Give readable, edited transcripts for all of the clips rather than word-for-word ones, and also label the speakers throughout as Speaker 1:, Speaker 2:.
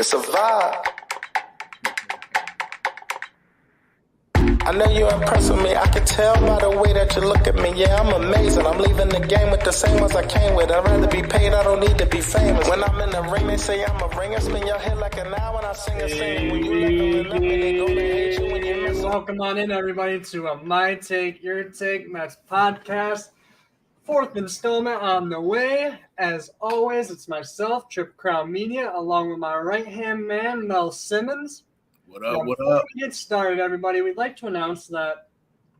Speaker 1: It's a vibe. I know you're impressed with me. I can tell by the way that you look at me. Yeah, I'm amazing. I'm leaving the game with the same ones I came with. I'd rather be paid. I don't need to be famous. When I'm in the ring, they say I'm a ringer. Spin your head like an hour when I sing a sing. When you let them in, they go to hate you when you miss them.
Speaker 2: Welcome on in, everybody, to a My Take, Your Take Mets podcast. Fourth installment on the way. As always, it's myself, Triple Crown Media, along with my right-hand man, Mel Simmons.
Speaker 3: What up,
Speaker 2: Before we get started, everybody, we'd like to announce that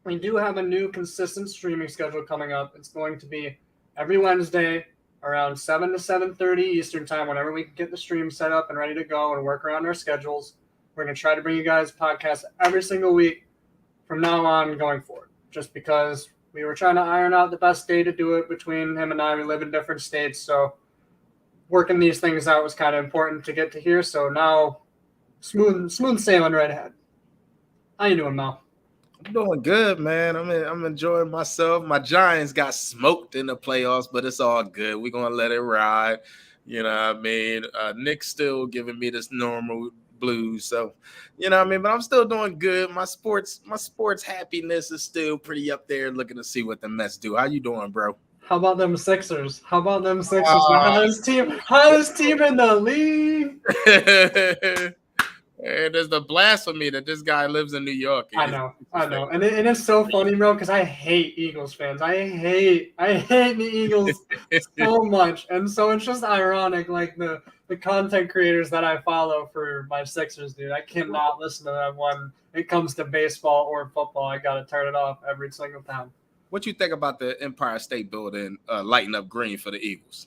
Speaker 2: we do have a new consistent streaming schedule coming up. It's going to be every Wednesday around 7 to 7:30 Eastern time, whenever we can get the stream set up and ready to go and work around our schedules. We're going to try to bring you guys podcasts every single week from now on going forward, just because we were trying to iron out the best day to do it between him and I. We live in different states, so working these things out was kind of important to get to here. So now, smooth sailing right ahead. How you doing, Mel?
Speaker 3: I'm doing good, man. I'm enjoying myself. My Giants got smoked in the playoffs, but it's all good. We're gonna let it ride. You know what I mean? Nick's still giving me this normal blues, so you know what I mean. But I'm still doing good. My sports happiness is still pretty up there. Looking to see what the Mets do. How you doing, bro?
Speaker 2: How about them Sixers? The hottest team in the league.
Speaker 3: And there's the blasphemy that this guy lives in New York.
Speaker 2: I know. And it's so funny, bro, because I hate Eagles fans. I hate the Eagles so much. And so it's just ironic, like the content creators that I follow for my Sixers, dude. I cannot listen to them when it comes to baseball or football. I got to turn it off every single time.
Speaker 3: What you think about the Empire State Building lighting up green for the Eagles?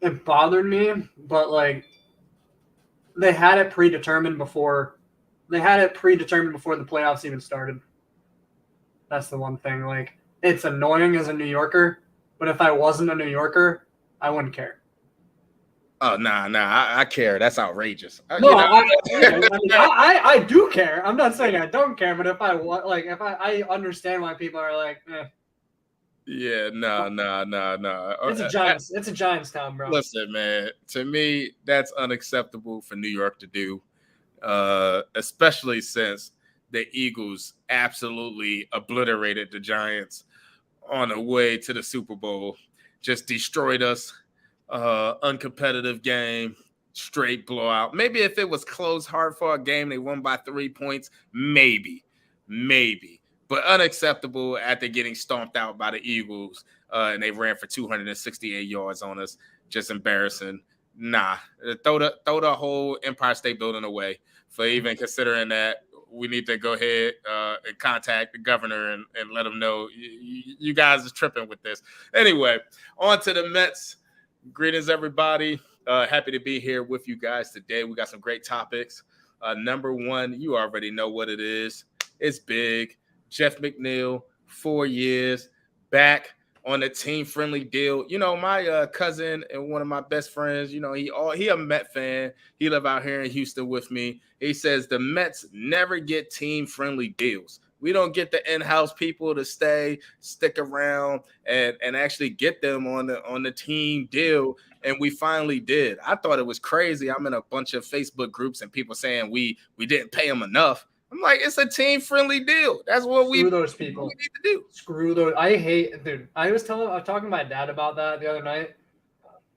Speaker 2: It bothered me, but like, They had it predetermined before the playoffs even started. That's the one thing. Like, it's annoying as a New Yorker, but if I wasn't a New Yorker, I wouldn't care.
Speaker 3: Oh, nah, I care. That's outrageous.
Speaker 2: No, I do care. I'm not saying I don't care, but if I understand why people are like, eh.
Speaker 3: Yeah, no.
Speaker 2: It's a Giants town, bro.
Speaker 3: Listen, man, to me, that's unacceptable for New York to do, especially since the Eagles absolutely obliterated the Giants on the way to the Super Bowl, just destroyed us, uncompetitive game, straight blowout. Maybe if it was close, hard-fought game, they won by 3 points, maybe. But unacceptable after getting stomped out by the Eagles, and they ran for 268 yards on us. Just embarrassing. Nah, throw the whole Empire State Building away for even considering that. We need to go ahead and contact the governor and let him know you guys are tripping with this. Anyway, on to the Mets. Greetings, everybody. Happy to be here with you guys today. We got some great topics. Number one, you already know what it is. It's big. Jeff Mcniel, 4 years, back on a team-friendly deal. You know, my cousin and one of my best friends, you know, he a Met fan. He live out here in Houston with me. He says the Mets never get team-friendly deals. We don't get the in-house people to stick around, and actually get them on the team deal. And we finally did. I thought it was crazy. I'm in a bunch of Facebook groups and people saying we didn't pay them enough. I'm like, it's a team-friendly deal. That's what we need to do.
Speaker 2: Screw those. Dude. I was talking to my dad about that the other night.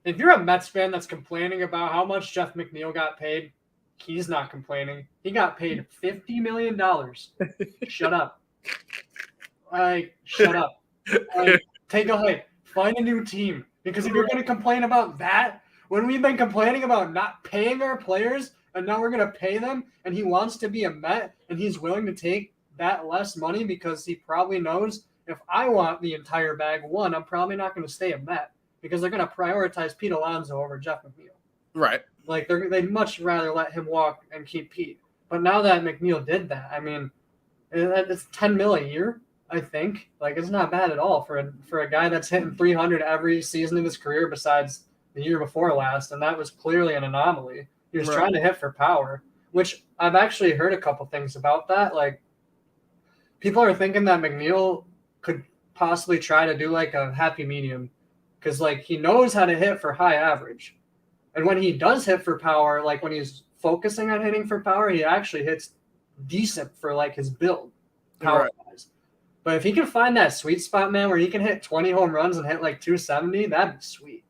Speaker 2: If you're a Mets fan that's complaining about how much Jeff McNeil got paid, he's not complaining. He got paid $50 million. Shut up. Shut up. Take a hike. Find a new team. Because if you're going to complain about that, when we've been complaining about not paying our players, and now we're going to pay them, and he wants to be a Met, and he's willing to take that less money because he probably knows if I want the entire bag, one, I'm probably not going to stay a Met because they're going to prioritize Pete Alonso over Jeff McNeil.
Speaker 3: Right.
Speaker 2: Like, they'd much rather let him walk and keep Pete. But now that McNeil did that, I mean, it's $10 million a year, I think. Like, it's not bad at all for a guy that's hitting 300 every season of his career besides the year before last, and that was clearly an anomaly. He was trying to hit for power, which I've actually heard a couple things about that. Like, people are thinking that McNeil could possibly try to do like a happy medium because, like, he knows how to hit for high average, And when he does hit for power, like when he's focusing on hitting for power, he actually hits decent for like his build, power-wise. But if he can find that sweet spot, man, where he can hit 20 home runs and hit like 270, that'd be sweet.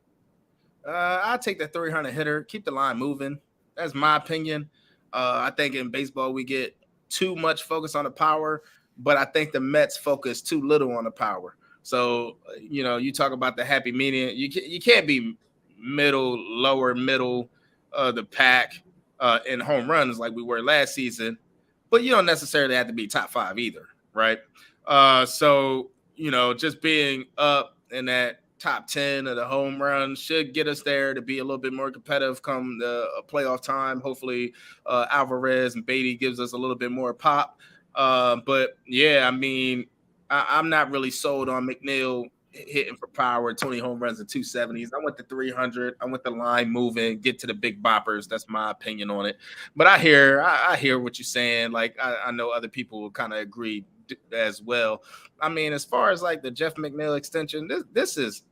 Speaker 3: I'll take the 300 hitter. Keep the line moving. That's my opinion. I think in baseball we get too much focus on the power, but I think the Mets focus too little on the power. So, you talk about the happy median. You can't be lower middle of the pack in home runs like we were last season, but you don't necessarily have to be top 5 either, right? So, just being up in that top 10 of the home runs should get us there to be a little bit more competitive come the playoff time. Hopefully Alvarez and Beatty gives us a little bit more pop. But yeah, I mean, I'm not really sold on Mcniel hitting for power, 20 home runs and 270s. I went to 300. I went the line moving, get to the big boppers. That's my opinion on it. But I hear what you're saying. Like I know other people will kind of agree as well. I mean, as far as like the Jeff McNeil extension, this is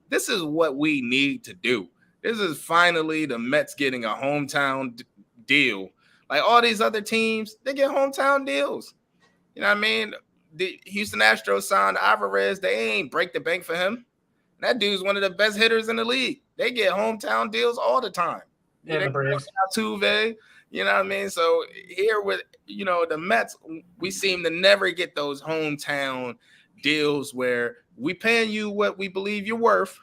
Speaker 3: what we need to do. This is finally the Mets getting a hometown deal. Like all these other teams, they get hometown deals. You know what I mean? The Houston Astros signed Alvarez. They ain't break the bank for him. That dude's one of the best hitters in the league. They get hometown deals all the time.
Speaker 2: Yeah, the Braves.
Speaker 3: Altuve, you know what I mean? So here with, the Mets, we seem to never get those hometown deals where we paying you what we believe you're worth,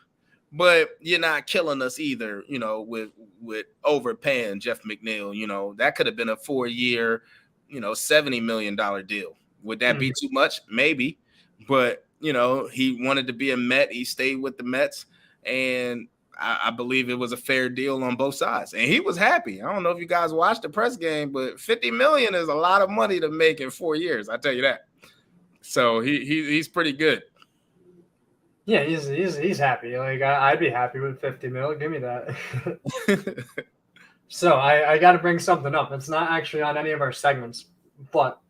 Speaker 3: but you're not killing us either, with overpaying Jeff McNeil. That could have been a 4-year, $70 million deal. Would that be too much? Maybe. But, he wanted to be a Met. He stayed with the Mets. And I believe it was a fair deal on both sides. And he was happy. I don't know if you guys watched the press game, but $50 million is a lot of money to make in 4 years. I tell you that. So he's pretty good.
Speaker 2: Yeah, he's happy. Like I'd be happy with 50 mil. Give me that. So I got to bring something up. It's not actually on any of our segments, but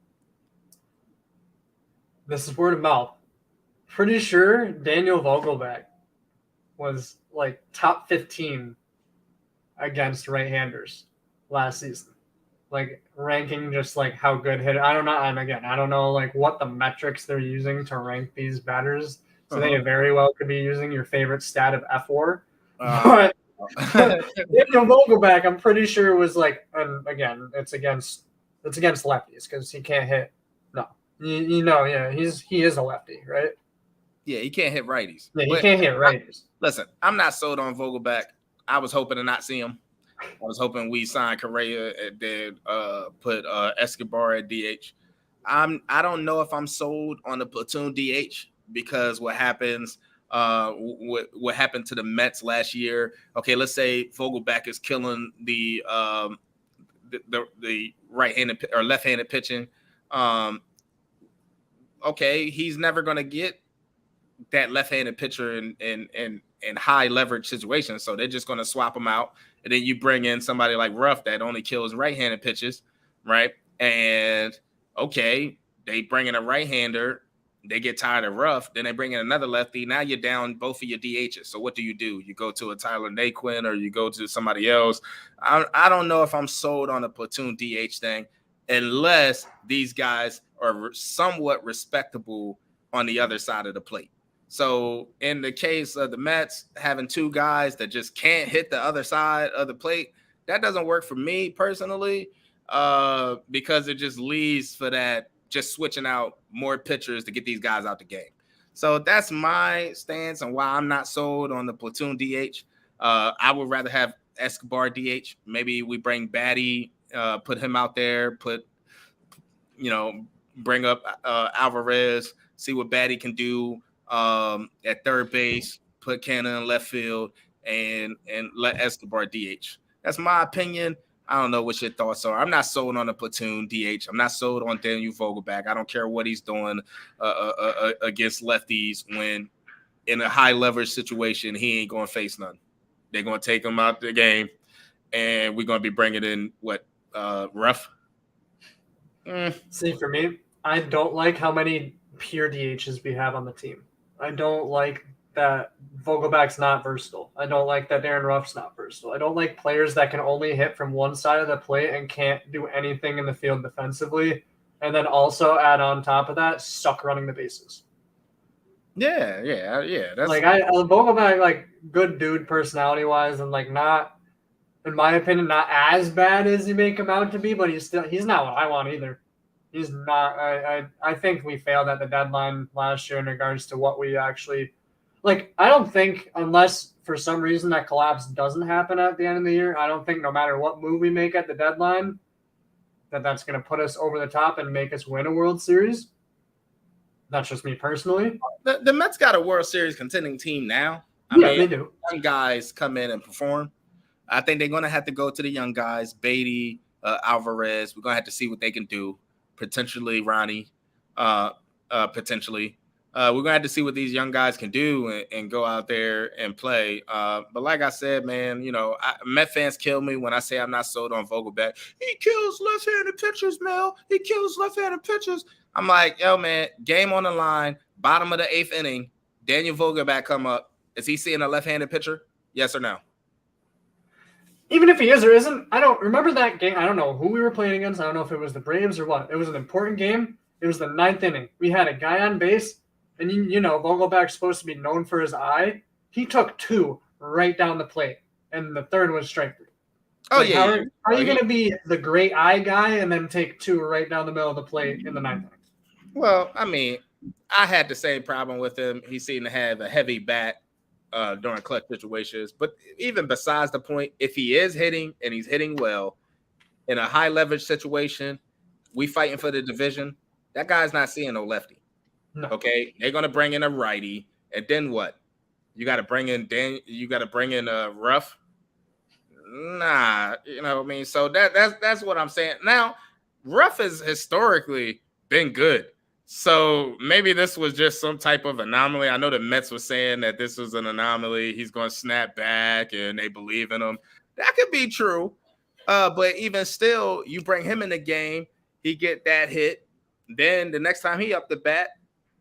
Speaker 2: this is word of mouth. Pretty sure Daniel Vogelbach was like top 15 against right-handers last season. Like ranking just like how good hitter. I don't know. And again, I don't know like what the metrics they're using to rank these batters. So they very well could be using your favorite stat of F4. But Daniel Vogelbach, I'm pretty sure was like, and again, it's against lefties because he can't hit. No, yeah, he is a lefty, right?
Speaker 3: Yeah, he can't hit righties.
Speaker 2: Yeah, he can't hit righties.
Speaker 3: Listen, I'm not sold on Vogelbach. I was hoping to not see him. I was hoping we signed Correa and then put Escobar at DH. I don't know if I'm sold on the platoon DH because what happens, what happened to the Mets last year. Okay, let's say Vogelbach is killing the right-handed or left-handed pitching. Okay, he's never going to get that left-handed pitcher in high leverage situations. So they're just going to swap him out. And then you bring in somebody like Ruff that only kills right-handed pitches, right? And okay, they bring in a right-hander. They get tired of Ruff. Then they bring in another lefty. Now you're down both of your DHs. So what do? You go to a Tyler Naquin or you go to somebody else. I don't know if I'm sold on a platoon DH thing unless these guys are somewhat respectable on the other side of the plate. So in the case of the Mets having two guys that just can't hit the other side of the plate, that doesn't work for me personally because it just leads for that just switching out more pitchers to get these guys out the game. So that's my stance on why I'm not sold on the platoon DH. I would rather have Escobar DH. Maybe we bring Batty, put him out there, bring up Alvarez, see what Batty can do at third base, put Cannon in left field, and let Escobar DH. That's my opinion. I don't know what your thoughts are. I'm not sold on a platoon DH. I'm not sold on Daniel Vogelbach. I don't care what he's doing against lefties when in a high leverage situation, he ain't going to face none. They're going to take him out the game, and we're going to be bringing in Ruff.
Speaker 2: See, for me, I don't like how many pure DHs we have on the team. I don't like that Vogelback's not versatile. I don't like that Darren Ruff's not versatile. I don't like players that can only hit from one side of the plate and can't do anything in the field defensively. And then also add on top of that, suck running the bases.
Speaker 3: Yeah. That's
Speaker 2: like Vogelback, like good dude personality wise, and like not, in my opinion, not as bad as you make him out to be, but he's not what I want either. He's not. I think we failed at the deadline last year in regards to what we actually like. I don't think, unless for some reason that collapse doesn't happen at the end of the year, I don't think no matter what move we make at the deadline, that's going to put us over the top and make us win a World Series. That's just me personally.
Speaker 3: The Mets got a World Series contending team now. I
Speaker 2: mean,
Speaker 3: they
Speaker 2: do.
Speaker 3: Young guys come in and perform. I think they're going to have to go to the young guys, Beatty, Alvarez. We're going to have to see what they can do. Potentially Ronnie, potentially. We're going to have to see what these young guys can do and go out there and play. But like I said, man, Met fans kill me when I say I'm not sold on Vogelback. He kills left-handed pitchers, Mel. He kills left-handed pitchers. I'm like, yo, man, game on the line, bottom of the 8th inning, Daniel Vogelback come up. Is he seeing a left-handed pitcher? Yes or no?
Speaker 2: Even if he is or isn't, I don't remember that game. I don't know who we were playing against. I don't know if it was the Braves or what. It was an important game. It was the 9th inning. We had a guy on base, and Vogelback's supposed to be known for his eye. He took 2 right down the plate, and the 3rd was strike 3.
Speaker 3: Oh, like, yeah.
Speaker 2: How are you going to be the great eye guy and then take 2 right down the middle of the plate in the 9th inning?
Speaker 3: Well, I mean, I had the same problem with him. He seemed to have a heavy bat during clutch situations. But even besides the point, if he is hitting and he's hitting well in a high leverage situation, we fighting for the division, that guy's not seeing no lefty. No. Okay, they're gonna bring in a righty, and then what? You got to bring in Ruff. Nah, what I mean. So that's what I'm saying. Now, Ruff has historically been good. So maybe this was just some type of anomaly. I know the Mets were saying that this was an anomaly. He's going to snap back, and they believe in him. That could be true. But even still, you bring him in the game, he get that hit. Then the next time he up the bat,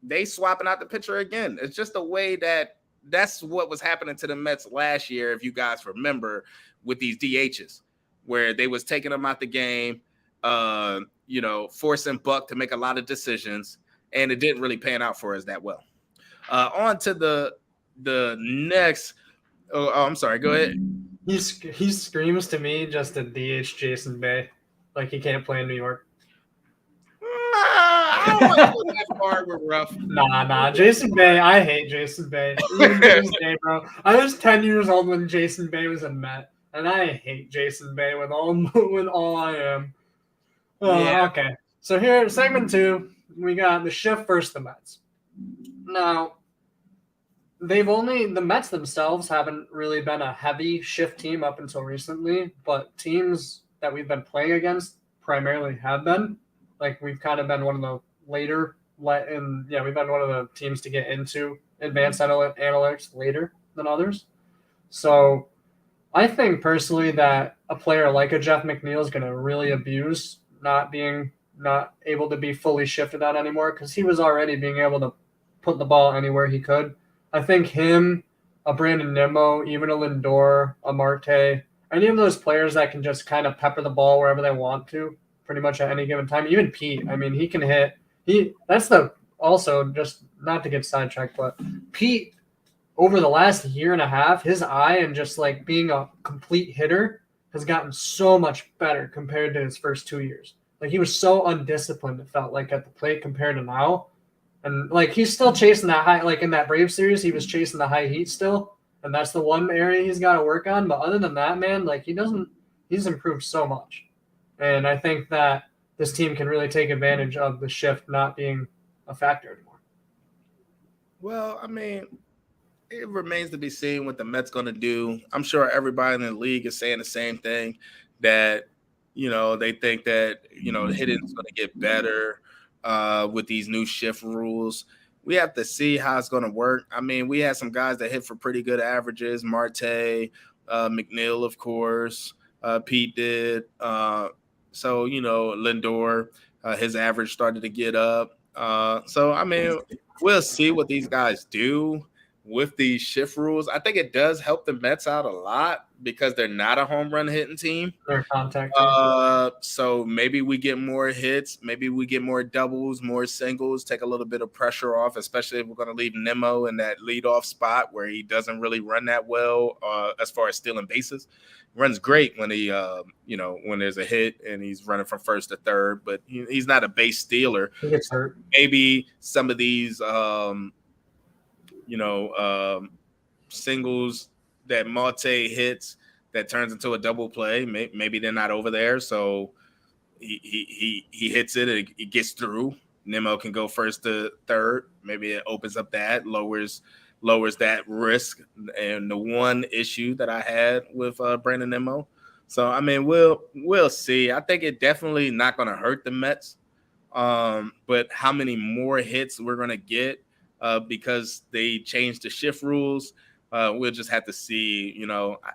Speaker 3: they swapping out the pitcher again. It's just a way that's what was happening to the Mets last year, if you guys remember, with these DHs, where they was taking them out the game, forcing Buck to make a lot of decisions, and it didn't really pan out for us that well. On to the next. Oh, I'm sorry. Go ahead.
Speaker 2: He screams to me just to DH Jason Bay, like he can't play in New York.
Speaker 3: I don't want to go that far with Ruff.
Speaker 2: Nah. Jason Bay, I hate Jason Bay. Even to this day, bro. I was 10 years old when Jason Bay was a Met, and I hate Jason Bay with all I am. Yeah. Okay. So here, segment 2, we got the shift versus the Mets. Now, the Mets themselves haven't really been a heavy shift team up until recently, but teams that we've been playing against primarily have been. Like, we've kind of been one of the later, we've been one of the teams to get into advanced analytics later than others. So I think personally that a player like a Jeff McNeil is going to really abuse not able to be fully shifted on anymore, because he was already being able to put the ball anywhere he could. I think him, a Brandon Nimmo, even a Lindor, a Marte, any of those players that can just kind of pepper the ball wherever they want to, pretty much at any given time. Even Pete, I mean, he can hit. Also, just not to get sidetracked, but Pete, over the last year and a half, his eye and just like being a complete hitter has gotten so much better compared to his first 2 years. Like, he was so undisciplined, it felt like, at the plate compared to now. And like, he's still chasing that high, like in that Braves series, he was chasing the high heat still. And that's the one area he's got to work on. But other than that, man, like he's improved so much. And I think that this team can really take advantage of the shift not being a factor anymore.
Speaker 3: Well, I mean, it remains to be seen what the Mets going to do. I'm sure everybody in the league is saying the same thing, that, they think that, the hitting is going to get better with these new shift rules. We have to see how it's going to work. I mean, we had some guys that hit for pretty good averages. Marte, Mcniel, of course. Pete did. So, Lindor, his average started to get up. So, I mean, we'll see what these guys do. with these shift rules, I think it does help the Mets out a lot because they're not a home run hitting team.
Speaker 2: They're contact team.
Speaker 3: So maybe we get more hits, maybe we get more doubles, more singles, take a little bit of pressure off, especially if we're going to leave Nemo in that leadoff spot where he doesn't really run that well as far as stealing bases. He runs great when he, when there's a hit and he's running from first to third, but he's not a base stealer.
Speaker 2: He gets hurt.
Speaker 3: Maybe some of these, singles that Marte hits that turns into a double play. Maybe they're not over there, so he hits it. It gets through. Nemo can go first to third. Maybe it opens up that lowers that risk. And the one issue that I had with Brandon Nemo. So I mean, we'll see. I think it definitely not going to hurt the Mets. But how many more hits we're going to get because they changed the shift rules, we'll just have to see.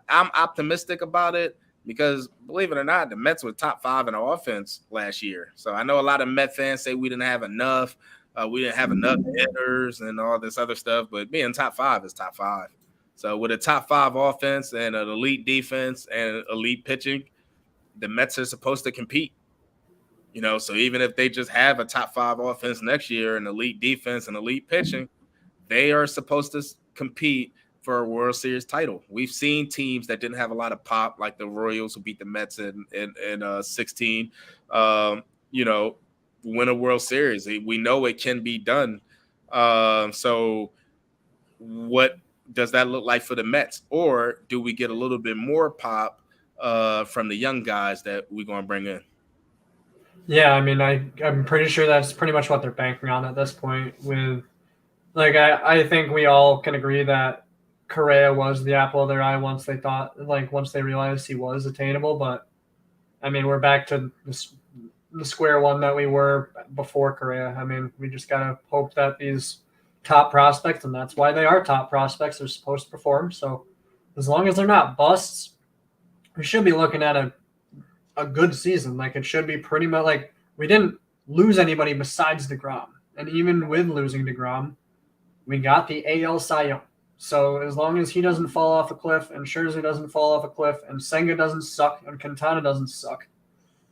Speaker 3: I'm optimistic about it because, believe it or not, the Mets were top 5 in offense last year. So I know a lot of Met fans say we didn't have enough. We didn't have enough hitters and all this other stuff, but being top 5 is top 5. So with a top 5 offense and an elite defense and elite pitching, the Mets are supposed to compete. So even if they just have a top 5 offense next year and elite defense and elite pitching, they are supposed to compete for a World Series title. We've seen teams that didn't have a lot of pop, like the Royals who beat the Mets in 16, win a World Series. We know it can be done. So what does that look like for the Mets? Or do we get a little bit more pop from the young guys that we're going to bring in?
Speaker 2: Yeah, I mean, I'm pretty sure that's pretty much what they're banking on at this point. With, I think we all can agree that Correa was the apple of their eye once they realized he was attainable. But I mean, we're back to the square one that we were before Correa. I mean, we just gotta hope that these top prospects, and that's why they are top prospects, are supposed to perform. So as long as they're not busts, we should be looking at a good season. It should be pretty much we didn't lose anybody besides DeGrom. And even with losing DeGrom, we got the AL Cy Young. So as long as he doesn't fall off a cliff and Scherzer doesn't fall off a cliff and Senga doesn't suck and Quintana doesn't suck,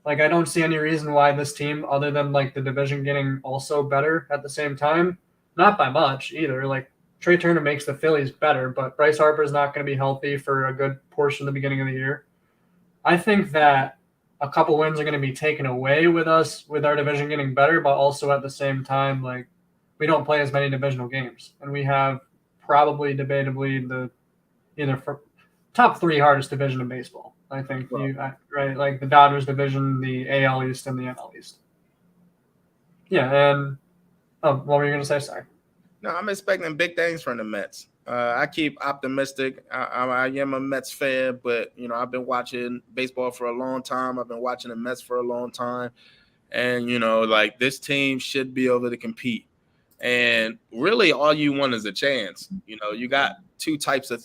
Speaker 2: I don't see any reason why this team, other than the division getting also better at the same time, not by much either. Trey Turner makes the Phillies better, but Bryce Harper is not going to be healthy for a good portion of the beginning of the year. I think that a couple wins are going to be taken away with our division getting better, but also at the same time, we don't play as many divisional games, and we have probably debatably the top 3 hardest division in baseball. I think right, the Dodgers division, the AL East, and the NL East. Yeah, and what were you going to say? Sorry.
Speaker 3: No, I'm expecting big things from the Mets. I keep optimistic. I am a Mets fan, but, I've been watching baseball for a long time. I've been watching the Mets for a long time. And, this team should be able to compete. And really all you want is a chance. You got 2 types of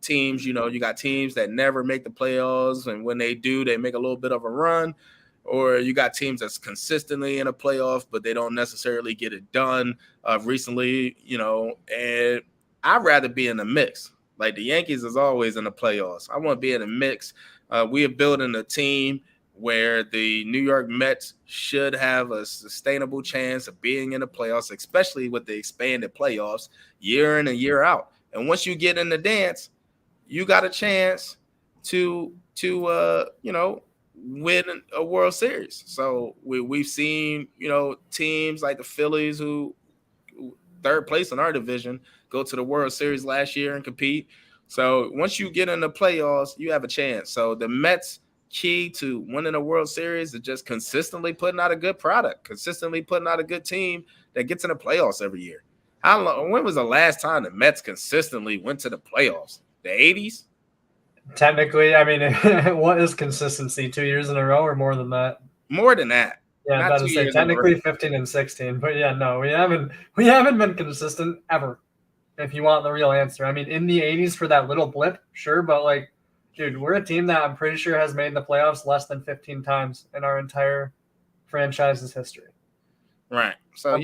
Speaker 3: teams. You got teams that never make the playoffs, and when they do, they make a little bit of a run. Or you got teams that's consistently in a playoff, but they don't necessarily get it done recently, and I'd rather be in the mix. The Yankees is always in the playoffs. I want to be in the mix. We are building a team where the New York Mets should have a sustainable chance of being in the playoffs, especially with the expanded playoffs year in and year out. And once you get in the dance, you got a chance to win a World Series. So we've seen, teams like the Phillies who 3rd place in our division go to the World Series last year and compete. So once you get in the playoffs, you have a chance. So the Mets' key to winning a World Series is just consistently putting out a good product, consistently putting out a good team that gets in the playoffs every year. When was the last time the Mets consistently went to the playoffs? The 80s?
Speaker 2: Technically, I mean, what is consistency? 2 years in a row or more than that?
Speaker 3: More than that.
Speaker 2: Yeah, I'm about to say technically 15 and 16, but yeah, no, we haven't been consistent ever. If you want the real answer, I mean, in the 80s for that little blip, sure, but dude, we're a team that I'm pretty sure has made the playoffs less than 15 times in our entire franchise's history.
Speaker 3: Right. So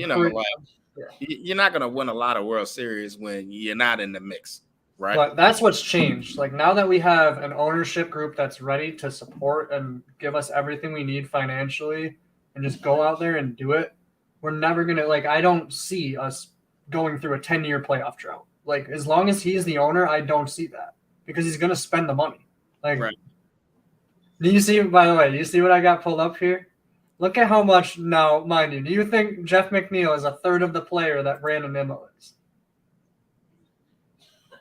Speaker 3: you're not going to win a lot of World Series when you're not in the mix, right?
Speaker 2: But that's what's changed. Like now that we have an ownership group that's ready to support and give us everything we need financially and just go out there and do it, we're never going to, like, I don't see us going through a 10-year playoff drought. Like, as long as he's the owner, I don't see that because he's going to spend the money. Like,
Speaker 3: Right.
Speaker 2: Do you see, by the way, you see what I got pulled up here? Look at how much, now, mind you, do you think Jeff McNeil is a third of the player that Brandon Nimmo is?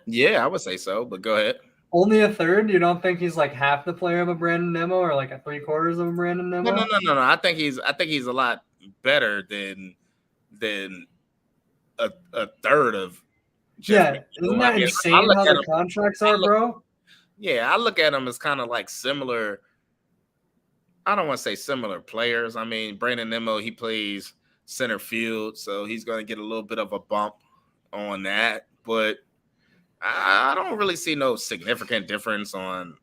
Speaker 3: Yeah, I would say so, but go ahead.
Speaker 2: Only a third? You don't think he's like half the player of a Brandon Nimmo or like a 3/4 of a Brandon Nimmo?
Speaker 3: No. I think he's a lot better than a third of Jeff McNeil.
Speaker 2: Isn't that insane how the contracts are, bro?
Speaker 3: Yeah, I look at him as kind of like similar. I don't want to say similar players. I mean, Brandon Nimmo, he plays center field, so he's going to get a little bit of a bump on that. But I don't really see no significant difference on,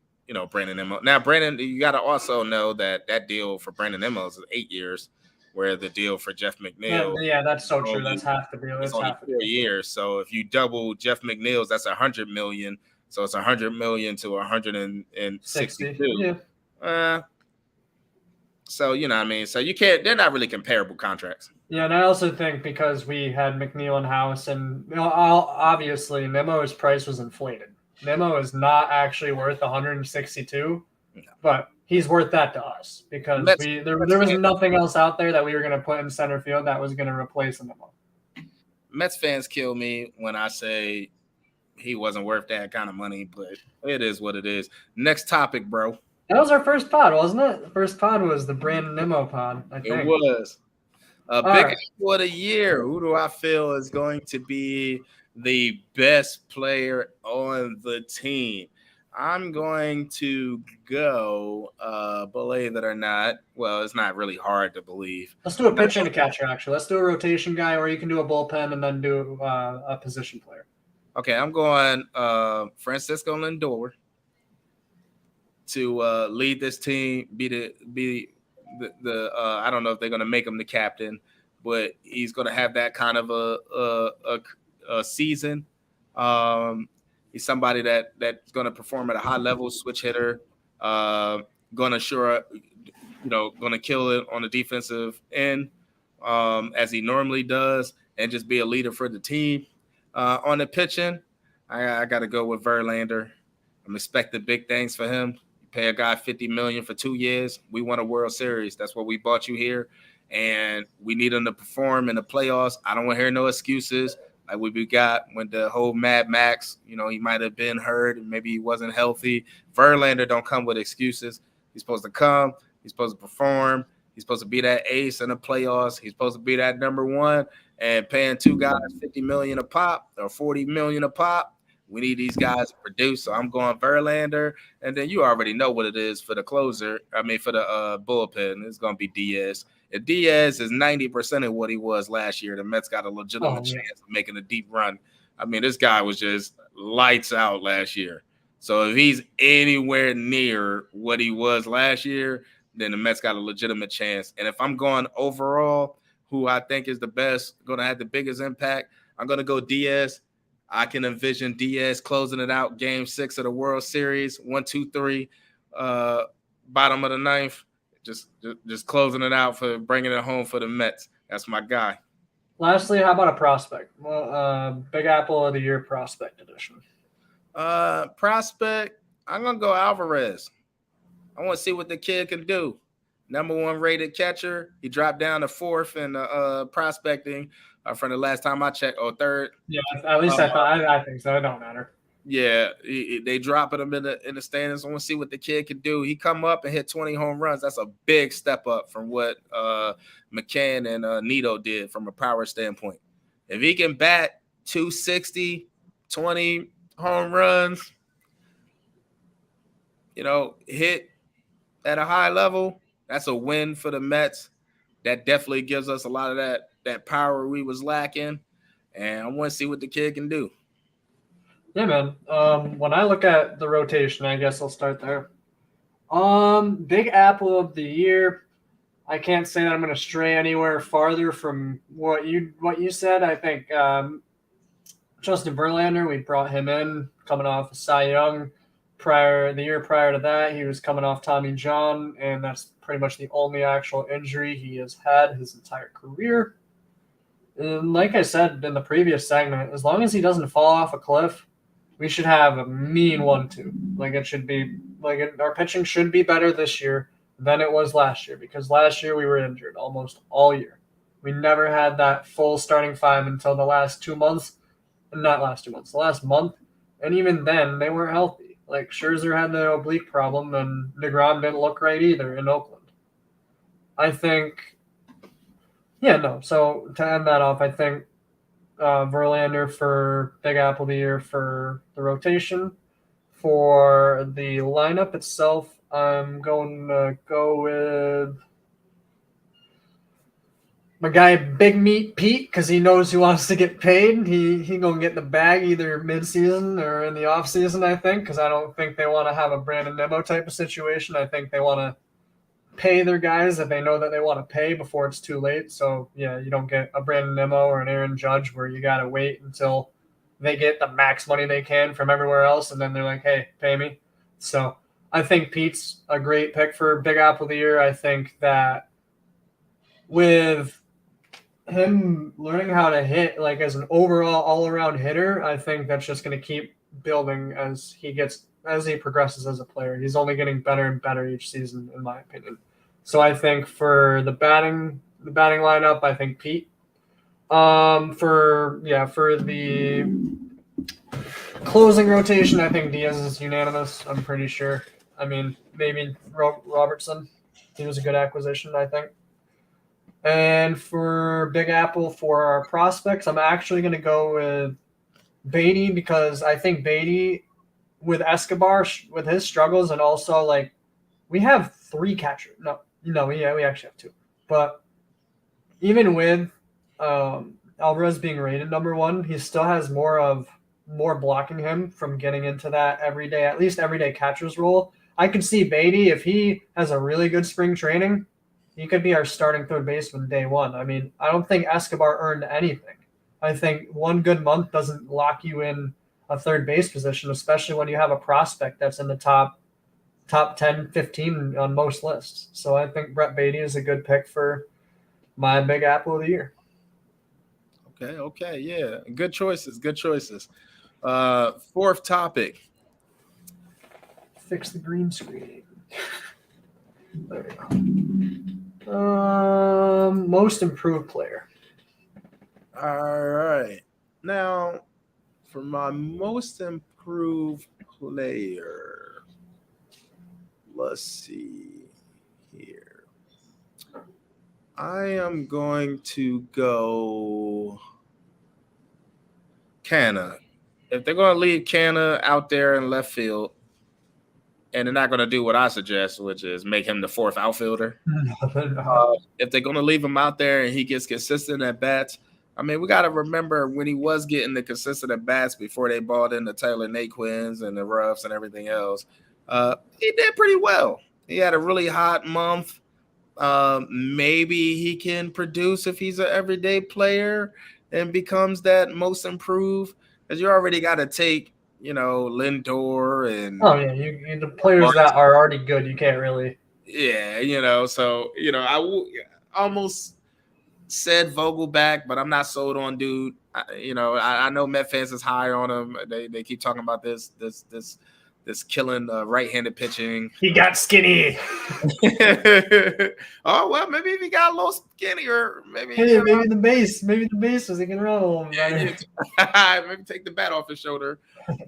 Speaker 3: Brandon Nimmo. Now, Brandon, you got to also know that deal for Brandon Nimmo is 8 years, where the deal for Jeff McNeil.
Speaker 2: Yeah, that's so true. That's half the deal.
Speaker 3: It's only 4 years. So if you double Jeff McNeil's, that's $100 million. So it's $100 million to 162. Yeah. So you know what I mean. So you can't. They're not really comparable contracts.
Speaker 2: Yeah, and I also think because we had McNeil in house, and obviously Nimmo's price was inflated. Nimmo is not actually worth 162, but he's worth that to us because there was nothing else out there that we were going to put in center field that was going to replace Nimmo.
Speaker 3: Mets fans kill me when I say he wasn't worth that kind of money, but it is what it is. Next topic, bro.
Speaker 2: That was our first pod, wasn't it? The first pod was the Brandon Nimmo pod, I think.
Speaker 3: It was. Big apple of the year. Who do I feel is going to be the best player on the team? I'm going to go, believe it or not. Well, it's not really hard to believe.
Speaker 2: Let's do a pitcher and a catcher, actually. Let's do a rotation guy, or you can do a bullpen and then do a position player.
Speaker 3: Okay, I'm going Francisco Lindor to lead this team, be the I don't know if they're going to make him the captain, but he's going to have that kind of a season. He's somebody that's going to perform at a high level, switch hitter, going to kill it on the defensive end as he normally does, and just be a leader for the team. On the pitching, I got to go with Verlander. I'm expecting big things for him. You pay a guy $50 million for 2 years. We won a World Series. That's what we bought you here, and we need him to perform in the playoffs. I don't want to hear no excuses like we got when the whole Mad Max. He might have been hurt and maybe he wasn't healthy. Verlander don't come with excuses. He's supposed to come. He's supposed to perform. He's supposed to be that ace in the playoffs. He's supposed to be that number one. And paying two guys $50 million a pop or $40 million a pop, we need these guys to produce. So I'm going Verlander, and then you already know what it is for the closer. I mean, for the bullpen, it's going to be Diaz. If Diaz is 90% of what he was last year, the Mets got a legitimate chance of making a deep run. I mean, this guy was just lights out last year. So if he's anywhere near what he was last year, then the Mets got a legitimate chance. And if I'm going overall, who I think is the best, going to have the biggest impact, I'm going to go Diaz. I can envision Diaz closing it out Game 6 of the World Series, 1-2-3, bottom of the ninth, just closing it out for bringing it home for the Mets. That's my guy.
Speaker 2: Lastly, how about a prospect? Well, Big Apple of the Year prospect edition.
Speaker 3: Prospect, I'm going to go Alvarez. I want to see what the kid can do. Number 1 rated catcher. He dropped down to 4th in prospecting from the last time I checked, or 3rd.
Speaker 2: Yeah, at least I think so. It don't matter.
Speaker 3: Yeah, they dropping him in the standings. I want to see what the kid can do. He come up and hit 20 home runs. That's a big step up from what McCann and Nito did from a power standpoint. If he can bat 260, 20 home runs, hit at a high level, that's a win for the Mets. That definitely gives us a lot of that power we was lacking. And I want to see what the kid can do.
Speaker 2: Yeah, man. When I look at the rotation, I guess I'll start there. Big Apple of the Year. I can't say that I'm going to stray anywhere farther from what you said. I think Justin Verlander, we brought him in coming off of Cy Young. The year prior to that, he was coming off Tommy John, and that's pretty much the only actual injury he has had his entire career. And like I said in the previous segment, as long as he doesn't fall off a cliff, we should have a mean 1-2. Like it should be, our pitching should be better this year than it was last year, because last year we were injured almost all year. We never had that full starting five until the last 2 months. Not last 2 months, the last month. And even then, they weren't healthy. Like Scherzer had the oblique problem, and DeGrom didn't look right either in Oakland. I think, so to end that off, I think Verlander for Big Apple of the Year for the rotation. For the lineup itself, I'm going to go with my guy Big Meat Pete, because he knows he wants to get paid. He gonna get the bag either mid-season or in the off-season, I think, because I don't think they want to have a Brandon Nimmo type of situation. I think they want to pay their guys that they know that they want to pay before it's too late. So, yeah, you don't get a Brandon Nimmo or an Aaron Judge where you got to wait until they get the max money they can from everywhere else, and then they're like, hey, pay me. So I think Pete's a great pick for Big Apple of the Year. I think that with him learning how to hit like as an overall all-around hitter, I think that's just going to keep building as he progresses as a player. He's only getting better and better each season, in my opinion. So I think for the batting lineup, I think Pete. For the closing rotation, I think Diaz is unanimous. I'm pretty sure. I mean, maybe Robertson. He was a good acquisition, I think. And for Big Apple, for our prospects, I'm actually going to go with Beatty, because I think Beatty, with Escobar, with his struggles, and also, like, we have 3 catchers. We actually have 2. But even with Alvarez being rated number 1, he still has more blocking him from getting into that everyday catcher's role. I could see Beatty, if he has a really good spring training, he could be our starting third baseman day one. I mean, I don't think Escobar earned anything. I think one good month doesn't lock you in a third base position, especially when you have a prospect that's in the top 10, 15 on most lists. So I think Brett Beatty is a good pick for my Big Apple of the Year.
Speaker 3: Okay, yeah. Good choices. Fourth topic.
Speaker 2: Fix the green screen. There we go. Most improved player.
Speaker 3: All right. Now, for my most improved player, let's see here. I am going to go Canna. If they're going to leave Canna out there in left field, and they're not going to do what I suggest, which is make him the 4th outfielder. If they're going to leave him out there and he gets consistent at bats, I mean, we got to remember when he was getting the consistent at bats before they bought in the Taylor Naquins and the Ruffs and everything else, he did pretty well. He had a really hot month. Maybe he can produce if he's an everyday player and becomes that most improved, because you already got to take, Lindor and
Speaker 2: you the players that are already good, you can't really.
Speaker 3: Yeah, so I almost said Vogelback, but I'm not sold on dude. I know Met fans is high on him. They keep talking about this killing right-handed pitching.
Speaker 2: He got skinny.
Speaker 3: Oh well, maybe if he got a little skinnier, maybe
Speaker 2: the base was he can run a little better.
Speaker 3: Maybe take the bat off his shoulder.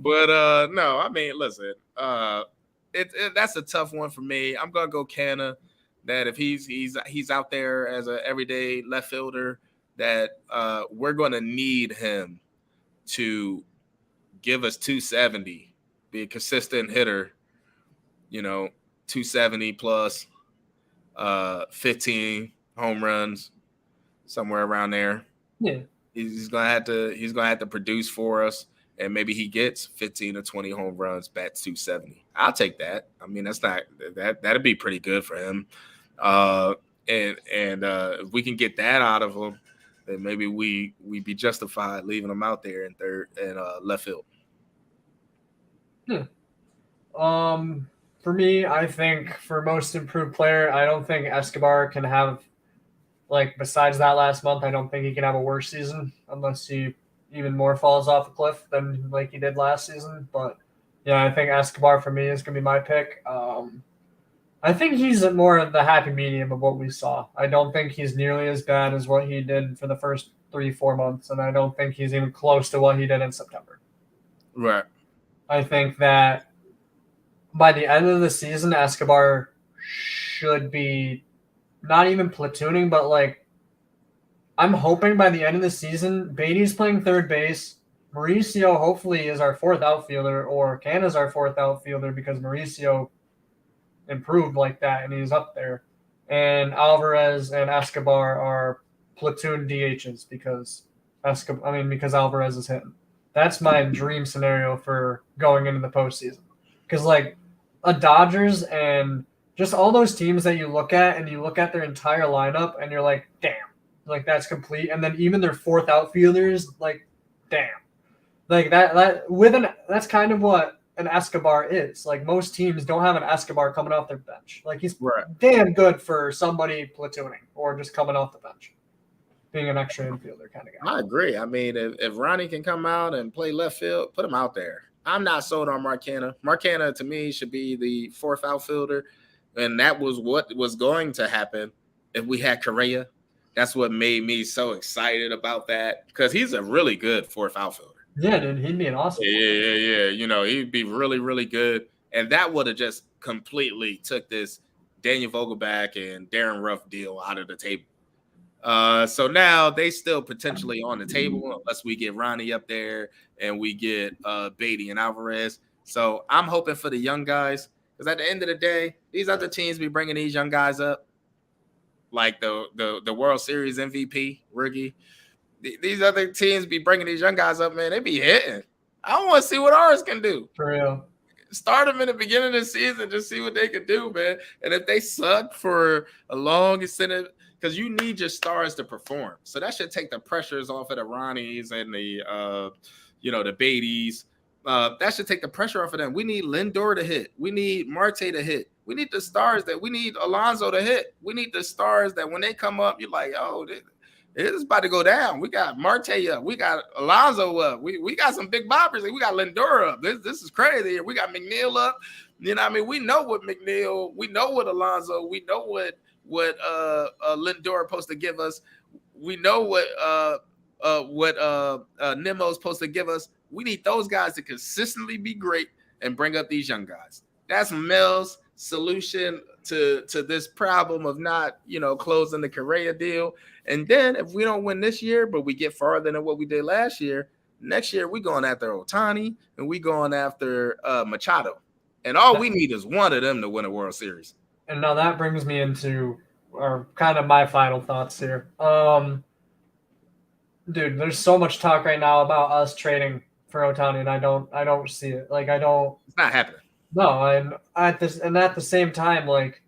Speaker 3: But no, I mean, listen, that's a tough one for me. I'm gonna go Canna. That if he's out there as an everyday left fielder, that we're gonna need him to give us 270. Be a consistent hitter, 270 plus 15 home runs, somewhere around there.
Speaker 2: Yeah.
Speaker 3: He's gonna have to produce for us, and maybe he gets 15 or 20 home runs, bats 270. I'll take that. I mean, that'd be pretty good for him. and if we can get that out of him, then maybe we be justified leaving him out there in third and left field.
Speaker 2: For me, I think for most improved player, I don't think Escobar can have, like, besides that last month, I don't think he can have a worse season unless he even more falls off a cliff than like he did last season. But yeah, I think Escobar for me is going to be my pick. I think he's more of the happy medium of what we saw. I don't think he's nearly as bad as what he did for the first 3-4 months, and I don't think he's even close to what he did in September.
Speaker 3: Right.
Speaker 2: I think that by the end of the season, Escobar should be not even platooning, but like I'm hoping by the end of the season, Beatty's playing third base. Mauricio hopefully is our fourth outfielder, or Canna's our fourth outfielder because Mauricio improved like that and he's up there. And Alvarez and Escobar are platoon DHs because Alvarez is hitting. That's my dream scenario for going into the postseason. Because like a Dodgers and just all those teams that you look at and you look at their entire lineup and you're like, damn, like that's complete. And then even their fourth outfielders, like, damn, like that's kind of what an Escobar is. Like most teams don't have an Escobar coming off their bench. Like he's damn good for somebody platooning or just coming off the bench, being an extra infielder kind of guy.
Speaker 3: I agree. I mean, if Ronnie can come out and play left field, put him out there. I'm not sold on Marcana. Marcana, to me, should be the fourth outfielder, and that was what was going to happen if we had Correa. That's what made me so excited about that because he's a really good fourth outfielder.
Speaker 2: Yeah, dude, he'd be an awesome.
Speaker 3: Yeah. You know, he'd be really, really good, and that would have just completely took this Daniel Vogelback and Darren Ruff deal out of the table. So now they still potentially on the table unless we get Ronnie up there and we get Beatty and Alvarez. So I'm hoping for the young guys because at the end of the day, these other teams be bringing these young guys up, like the World Series MVP rookie. These other teams be bringing these young guys up, man. They be hitting. I want to see what ours can do.
Speaker 2: For real.
Speaker 3: Start them in the beginning of the season, just see what they can do, man. And if they suck for a long extended, because you need your stars to perform, so that should take the pressures off of the Ronnies and the, the Beatties. That should take the pressure off of them. We need Lindor to hit. We need Marte to hit. We need the stars that we need Alonso to hit. We need the stars that when they come up, you're like, oh, it's about to go down. We got Marte up. We got Alonso up. We got some big boppers. We got Lindor up. This is crazy. We got Mcniel up. You know what I mean? We know what Mcniel. We know what Alonso. We know what Lindor supposed to give us. We know what Nemo's supposed to give us. We need those guys to consistently be great and bring up these young guys. That's Mel's solution to this problem of not, closing the Correa deal. And then if we don't win this year, but we get farther than what we did last year, next year we going after Ohtani and we going after Machado. And all we need is one of them to win a World Series.
Speaker 2: And now that brings me into kind of my final thoughts here. Dude, there's so much talk right now about us trading for Ohtani, and I don't see it. Like
Speaker 3: it's not happening.
Speaker 2: No, and at the same time, like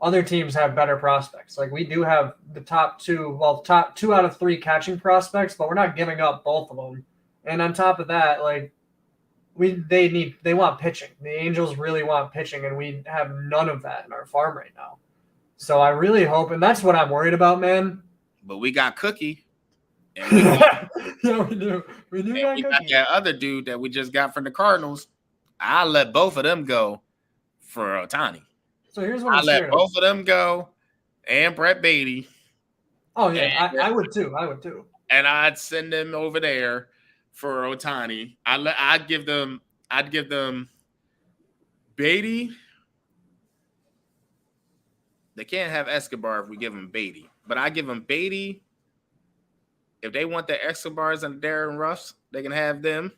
Speaker 2: other teams have better prospects. Like we do have the top two out of three catching prospects, but we're not giving up both of them. And on top of that, like they want pitching. The Angels really want pitching, and we have none of that in our farm right now. So I really hope, and that's what I'm worried about, man.
Speaker 3: But we got Cookie.
Speaker 2: And we do. We
Speaker 3: got that other dude that we just got from the Cardinals. I'll let both of them go for Ohtani.
Speaker 2: So here's what
Speaker 3: I'll let both of them go and Brett Beatty.
Speaker 2: Oh, yeah. I would too.
Speaker 3: And I'd send them over there for Ohtani. I'd give them Beatty. They can't have Escobar if we give them Beatty. But I give them Beatty. If they want the Escobars and Darren Ruffs, they can have them.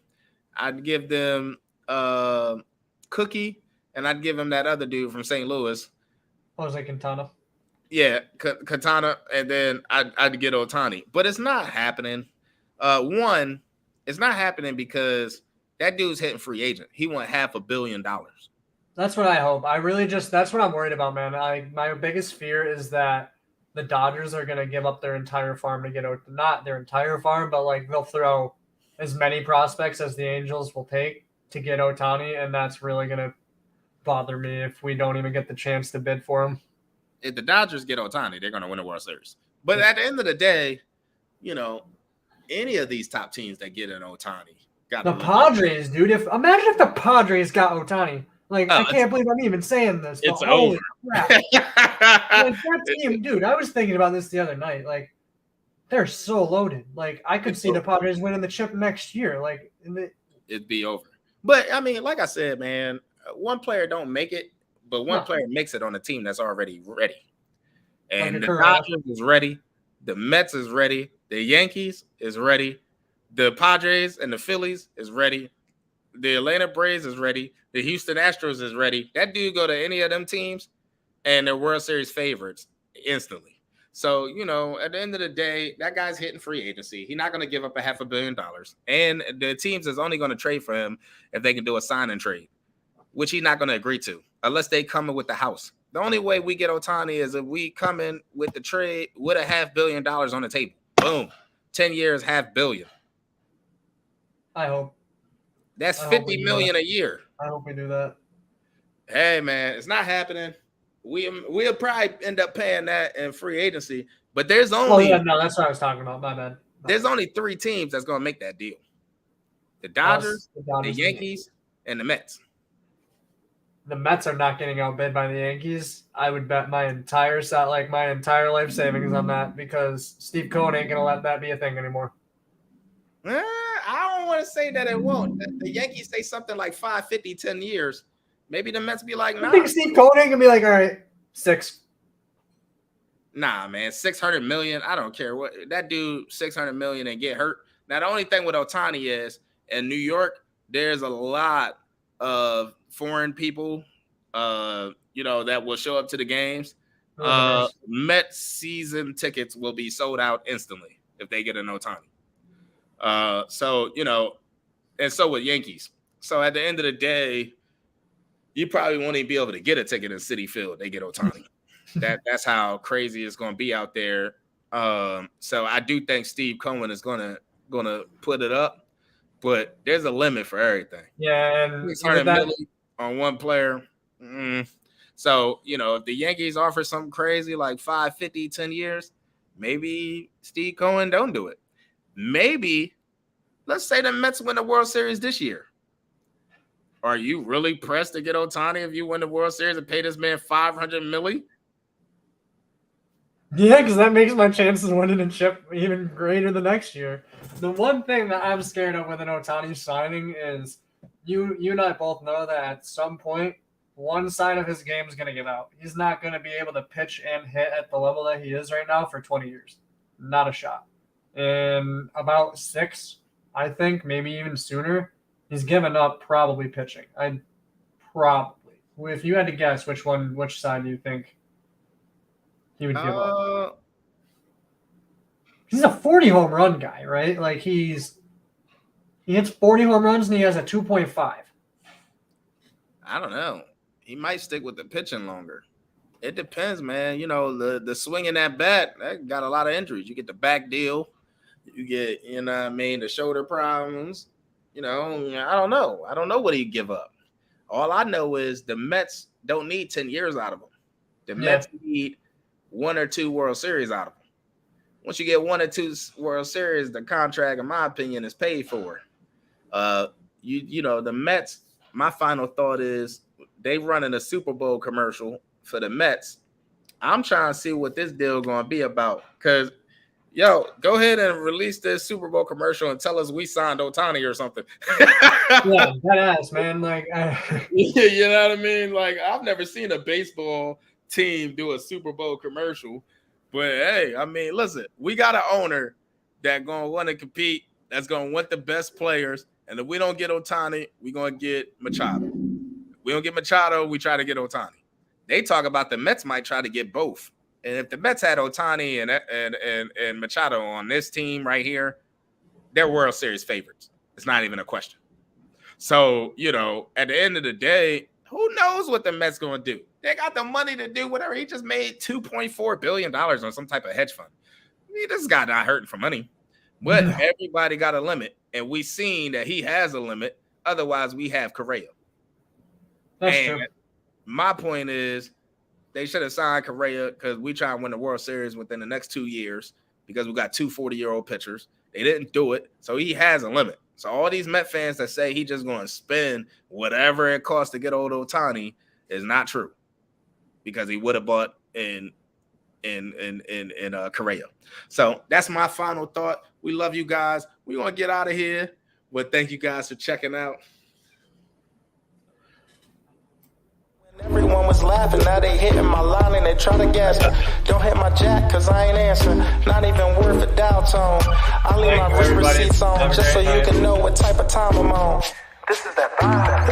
Speaker 3: I'd give them Cookie, and I'd give them that other dude from St. Louis.
Speaker 2: Jose Quintana.
Speaker 3: Yeah, Quintana, and then I'd get Ohtani. But it's not happening. One, it's not happening because that dude's hitting free agent. He won $500 million.
Speaker 2: That's what I hope. That's what I'm worried about, man. My biggest fear is that the Dodgers are going to give up their entire farm to get not their entire farm, but like they'll throw as many prospects as the Angels will take to get Ohtani, and that's really going to bother me if we don't even get the chance to bid for him.
Speaker 3: If the Dodgers get Ohtani, they're going to win the World Series. But at the end of the day, you know, any of these top teams that get an Ohtani got
Speaker 2: the Padres, dude. Imagine if the Padres got Ohtani. Like, I can't believe I'm even saying this.
Speaker 3: It's over.
Speaker 2: Crap. Like, that team, dude, I was thinking about this the other night. Like, they're so loaded. Like, I could see the Padres winning the chip next year. Like,
Speaker 3: it'd be over. But, I mean, like I said, man, one player don't make it, but one player makes it on a team that's already ready. And the Dodgers is ready. The Mets is ready. The Yankees is ready. The Padres and the Phillies is ready. The Atlanta Braves is ready. The Houston Astros is ready. That dude go to any of them teams, and they're World Series favorites instantly. So, you know, at the end of the day, that guy's hitting free agency. He's not going to give up $500 million. And the teams is only going to trade for him if they can do a sign and trade, which he's not going to agree to unless they come in with the house. The only way we get Ohtani is if we come in with the trade with $500 million on the table. Boom. 10 years, $500 million.
Speaker 2: I hope.
Speaker 3: That's $50 million a year.
Speaker 2: I hope we do that.
Speaker 3: Hey, man, it's not happening. We'll probably end up paying that in free agency, but there's only
Speaker 2: no, that's what I was talking about. My bad.
Speaker 3: There's only 3 teams that's going to make that deal: the Dodgers, the Yankees, and the Mets.
Speaker 2: The Mets are not getting outbid by the Yankees. I would bet my entire life savings on that because Steve Cohen ain't gonna let that be a thing anymore.
Speaker 3: I don't want to say that it won't. The Yankees say something like 550, 10 years. Maybe the Mets be like, nah.
Speaker 2: I think Steve Cohen ain't gonna be like, all right, 6.
Speaker 3: Nah, man, $600 million. I don't care what that dude $600 million and get hurt. Now the only thing with Ohtani is in New York, there's a lot of foreign people, that will show up to the games. Mets season tickets will be sold out instantly if they get an Ohtani. And so with Yankees. So at the end of the day, you probably won't even be able to get a ticket in Citi Field. They get Ohtani. That's how crazy it's going to be out there. So I do think Steve Cohen is gonna put it up, but there's a limit for everything.
Speaker 2: Yeah, and
Speaker 3: $600 million on one player. So if the Yankees offer something crazy like 550, 10 years, maybe Steve Cohen don't do it. Maybe let's say the Mets win the World Series this year. Are you really pressed to get Ohtani if you win the World Series and pay this man $500 million?
Speaker 2: Yeah, because that makes my chances of winning a chip even greater the next year. The one thing that I'm scared of with an Ohtani signing is you and I both know that at some point, one side of his game is going to give out. He's not going to be able to pitch and hit at the level that he is right now for 20 years. Not a shot. In about 6, I think, maybe even sooner, he's given up probably pitching. If you had to guess which side do you think he would give up? He's a 40 home run guy, right? Like he hits 40 home runs and he has a 2.5.
Speaker 3: I don't know. He might stick with the pitching longer. It depends, man. The swinging that bat, that got a lot of injuries. You get the back deal. You get, the shoulder problems. I don't know. I don't know what he'd give up. All I know is the Mets don't need 10 years out of him. The Mets need 1 or 2 World Series out of him. Once you get 1 or 2 World Series, the contract, in my opinion, is paid for. The Mets, my final thought is they running a Super Bowl commercial for the Mets. I'm trying to see what this deal going to be about because go ahead and release this Super Bowl commercial and tell us we signed Ohtani or something.
Speaker 2: Yeah, that ass, man. Like,
Speaker 3: you know what I mean? Like, I've never seen a baseball team do a Super Bowl commercial. But, hey, I mean, listen, we got an owner that's going to want to compete, that's going to want the best players. And if we don't get Ohtani, we're going to get Machado. If we don't get Machado, we try to get Ohtani. They talk about the Mets might try to get both. And if the Mets had Ohtani and Machado on this team right here, they're World Series favorites. It's not even a question. So, at the end of the day, who knows what the Mets going to do? They got the money to do whatever. He just made $2.4 billion on some type of hedge fund. This guy not hurting for money. But everybody got a limit. And we seen that he has a limit. Otherwise, we have Correa.
Speaker 2: That's true.
Speaker 3: My point is they should have signed Correa because we try and win the World Series within the next 2 years because we got two 40-year-old pitchers. They didn't do it. So he has a limit. So all these Met fans that say he just going to spend whatever it costs to get old Ohtani is not true. Because he would have bought in Correa. So that's my final thought. We love you guys. We're going to get out of here. But thank you guys for checking out.
Speaker 1: Everyone was laughing, now they hitting my line and they try to gas me. Don't hit my jack, cause I ain't answering. Not even worth a dial tone. I leave my wrist receipts on just so you can know what type of time I'm on. This is that vibe.